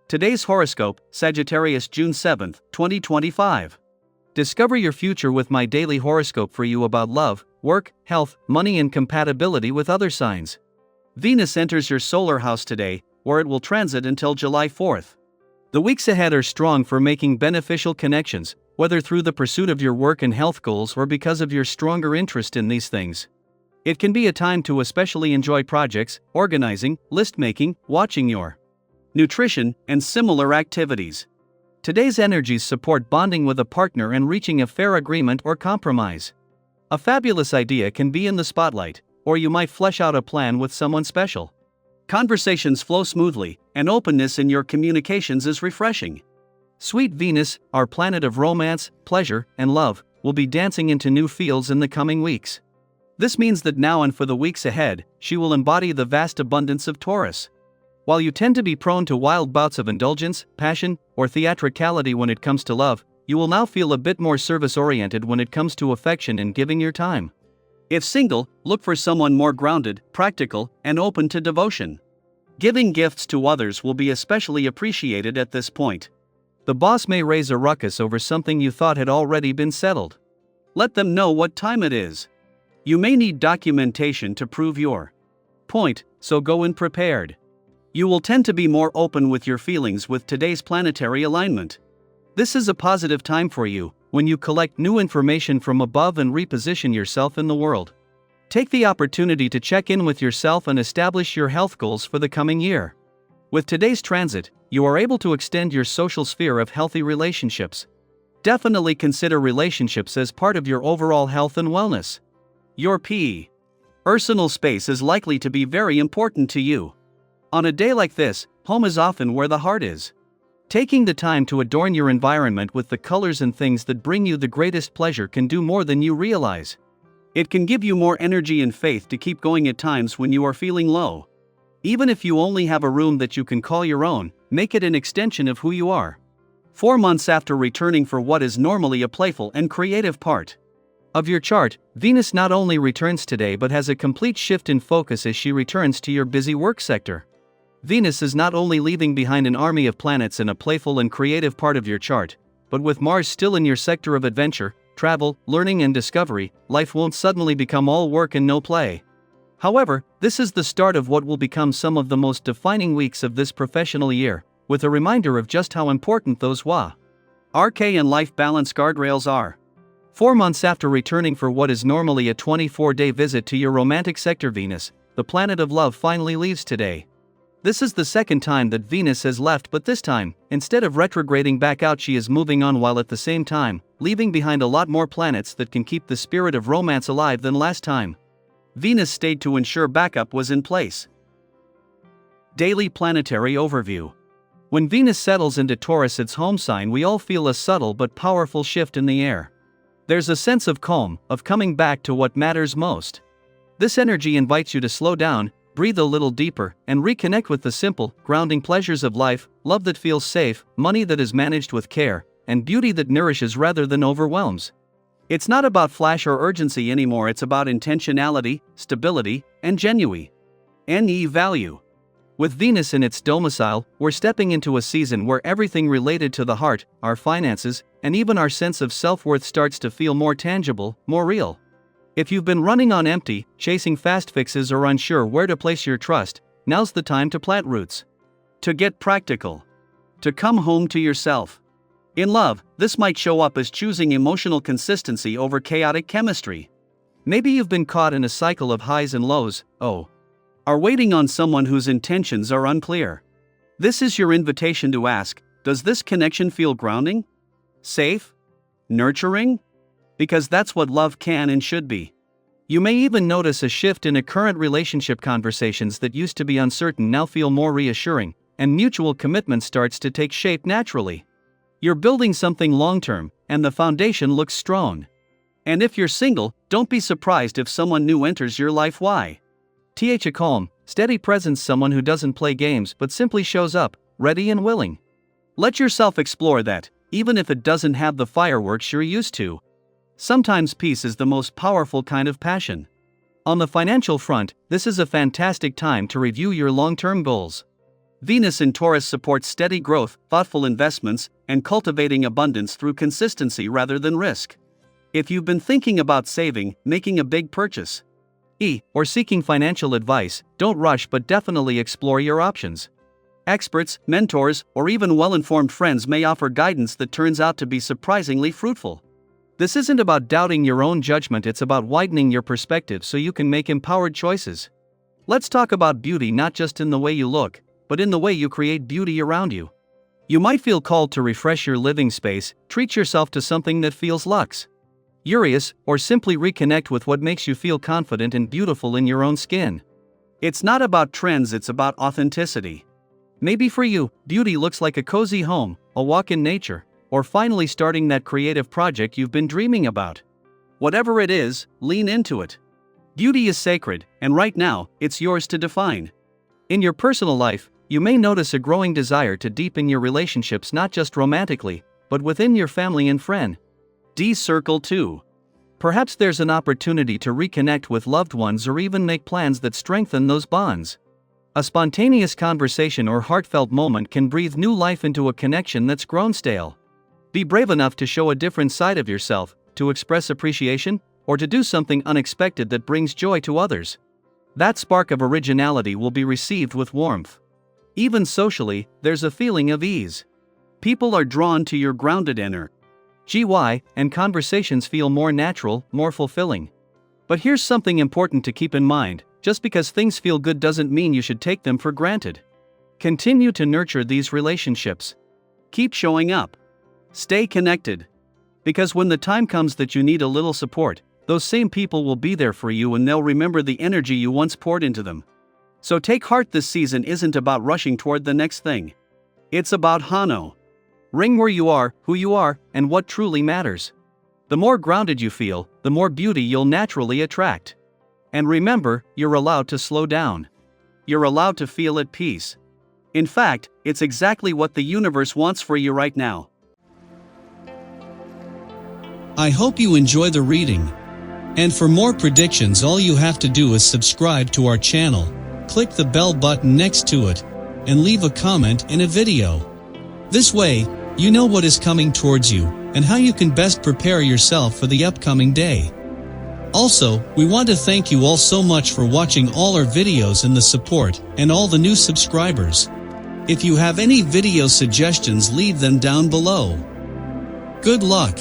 Today's horoscope, Sagittarius June 7, 2025. Discover your future with my daily horoscope for you about love, work, health, money and compatibility with other signs. Venus enters your solar house today, where it will transit until July 4th. The weeks ahead are strong for making beneficial connections, whether through the pursuit of your work and health goals or because of your stronger interest in these things. It can be a time to especially enjoy projects, organizing, list making, watching your nutrition, and similar activities. Today's energies support bonding with a partner and reaching a fair agreement or compromise. A fabulous idea can be in the spotlight, or you might flesh out a plan with someone special. Conversations flow smoothly, and openness in your communications is refreshing. Sweet Venus, our planet of romance, pleasure, and love, will be dancing into new fields in the coming weeks. This means that now and for the weeks ahead, she will embody the vast abundance of Taurus. While you tend to be prone to wild bouts of indulgence, passion, or theatricality when it comes to love, you will now feel a bit more service-oriented when it comes to affection and giving your time. If single, look for someone more grounded, practical, and open to devotion. Giving gifts to others will be especially appreciated at this point. The boss may raise a ruckus over something you thought had already been settled. Let them know what time it is. You may need documentation to prove your point, so go in prepared. You will tend to be more open with your feelings with today's planetary alignment. This is a positive time for you, when you collect new information from above and reposition yourself in the world. Take the opportunity to check in with yourself and establish your health goals for the coming year. With today's transit, you are able to extend your social sphere of healthy relationships. Definitely consider relationships as part of your overall health and wellness. Your personal space is likely to be very important to you. On a day like this, home is often where the heart is. Taking the time to adorn your environment with the colors and things that bring you the greatest pleasure can do more than you realize. It can give you more energy and faith to keep going at times when you are feeling low. Even if you only have a room that you can call your own, make it an extension of who you are. 4 months after returning for what is normally a playful and creative part of your chart, Venus not only returns today but has a complete shift in focus as she returns to your busy work sector. Venus is not only leaving behind an army of planets in a playful and creative part of your chart, but with Mars still in your sector of adventure, travel, learning and discovery, life won't suddenly become all work and no play. However, this is the start of what will become some of the most defining weeks of this professional year, with a reminder of just how important those RK and life balance guardrails are. 4 months after returning for what is normally a 24-day visit to your romantic sector, Venus, the planet of love, finally leaves today. This is the second time that Venus has left, but this time, instead of retrograding back out, she is moving on while at the same time, leaving behind a lot more planets that can keep the spirit of romance alive than last time. Venus stayed to ensure backup was in place. Daily Planetary Overview. When Venus settles into Taurus, its home sign, we all feel a subtle but powerful shift in the air. There's a sense of calm, of coming back to what matters most. This energy invites you to slow down, breathe a little deeper, and reconnect with the simple, grounding pleasures of life, love that feels safe, money that is managed with care, and beauty that nourishes rather than overwhelms. It's not about flash or urgency anymore, it's about intentionality, stability, and genuine value. With Venus in its domicile, we're stepping into a season where everything related to the heart, our finances, and even our sense of self-worth starts to feel more tangible, more real. If you've been running on empty, chasing fast fixes, or unsure where to place your trust, now's the time to plant roots. To get practical. To come home to yourself. In love, this might show up as choosing emotional consistency over chaotic chemistry. Maybe you've been caught in a cycle of highs and lows, are waiting on someone whose intentions are unclear. This is your invitation to ask, does this connection feel grounding? Safe? Nurturing? Because that's what love can and should be. You may even notice a shift in a current relationship. Conversations that used to be uncertain now feel more reassuring, and mutual commitment starts to take shape naturally. You're building something long-term, and the foundation looks strong. And if you're single, don't be surprised if someone new enters your life. A calm, steady presence, someone who doesn't play games but simply shows up, ready and willing. Let yourself explore that, even if it doesn't have the fireworks you're used to. Sometimes peace is the most powerful kind of passion. On the financial front, this is a fantastic time to review your long-term goals. Venus in Taurus supports steady growth, thoughtful investments, and cultivating abundance through consistency rather than risk. If you've been thinking about saving, making a big purchase, or seeking financial advice, don't rush but definitely explore your options. Experts, mentors, or even well-informed friends may offer guidance that turns out to be surprisingly fruitful. This isn't about doubting your own judgment, it's about widening your perspective so you can make empowered choices. Let's talk about beauty, not just in the way you look, but in the way you create beauty around you. You might feel called to refresh your living space, treat yourself to something that feels luxe, Urious, or simply reconnect with what makes you feel confident and beautiful in your own skin. It's not about trends, it's about authenticity. Maybe for you, beauty looks like a cozy home, a walk in nature, or finally starting that creative project you've been dreaming about. Whatever it is, lean into it. Beauty is sacred, and right now, it's yours to define. In your personal life, you may notice a growing desire to deepen your relationships, not just romantically, but within your family and friend circle too. Perhaps there's an opportunity to reconnect with loved ones or even make plans that strengthen those bonds. A spontaneous conversation or heartfelt moment can breathe new life into a connection that's grown stale. Be brave enough to show a different side of yourself, to express appreciation, or to do something unexpected that brings joy to others. That spark of originality will be received with warmth. Even socially, there's a feeling of ease. People are drawn to your grounded energy, and conversations feel more natural, more fulfilling. But here's something important to keep in mind: just because things feel good doesn't mean you should take them for granted. Continue to nurture these relationships. Keep showing up. Stay connected. Because when the time comes that you need a little support, those same people will be there for you and they'll remember the energy you once poured into them. So take heart, this season isn't about rushing toward the next thing. It's about Hano. Ring where you are, who you are, and what truly matters. The more grounded you feel, the more beauty you'll naturally attract. And remember, you're allowed to slow down. You're allowed to feel at peace. In fact, it's exactly what the universe wants for you right now. I hope you enjoy the reading. And for more predictions, all you have to do is subscribe to our channel, click the bell button next to it, and leave a comment in a video. This way, you know what is coming towards you, and how you can best prepare yourself for the upcoming day. Also, we want to thank you all so much for watching all our videos and the support, and all the new subscribers. If you have any video suggestions, leave them down below. Good luck!